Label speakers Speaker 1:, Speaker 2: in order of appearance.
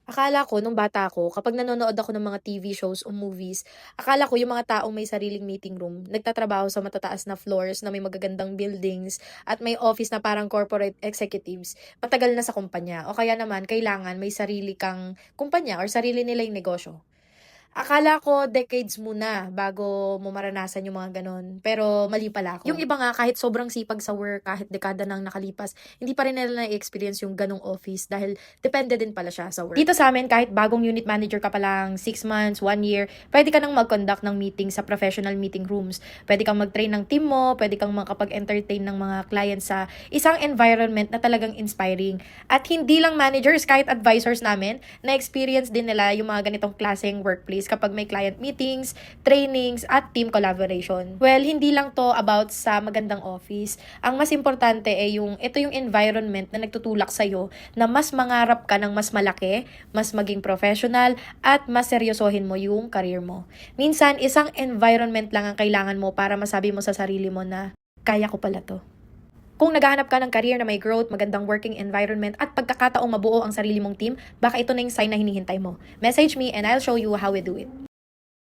Speaker 1: Akala ko nung bata ako kapag nanonood ako ng mga TV shows o movies, akala ko yung mga taong may sariling meeting room, nagtatrabaho sa matataas na floors na may magagandang buildings at may office na parang corporate executives, matagal na sa kumpanya o kaya naman kailangan may sarili kang kumpanya or sarili nilang negosyo. Akala ko decades muna bago mo maranasan yung mga gano'n, pero mali pala ako. Yung iba nga kahit sobrang sipag sa work, kahit dekada nang nakalipas, hindi pa rin nila na-experience yung gano'ng office dahil depende din pala siya sa work. Dito sa amin kahit bagong unit manager ka pa lang, 6 months, 1 year, pwede ka nang mag-conduct ng meeting sa professional meeting rooms. Pwede kang mag-train ng team mo, pwede kang makapag-entertain ng mga clients sa isang environment na talagang inspiring. At hindi lang managers, kahit advisors namin, na-experience din nila yung mga ganitong klaseng workplace kapag may client meetings, trainings, at team collaboration. Well, hindi lang to about sa magandang office. Ang mas importante ay ito yung environment na nagtutulak sa'yo na mas mangarap ka ng mas malaki, mas maging professional, at mas seryosohin mo yung career mo. Minsan, isang environment lang ang kailangan mo para masabi mo sa sarili mo na, kaya ko pala to. Kung naghahanap ka ng career na may growth, magandang working environment, at pagkakataong mabuo ang sarili mong team, baka ito na yung sign na hinihintay mo. Message me and I'll show you how we do it.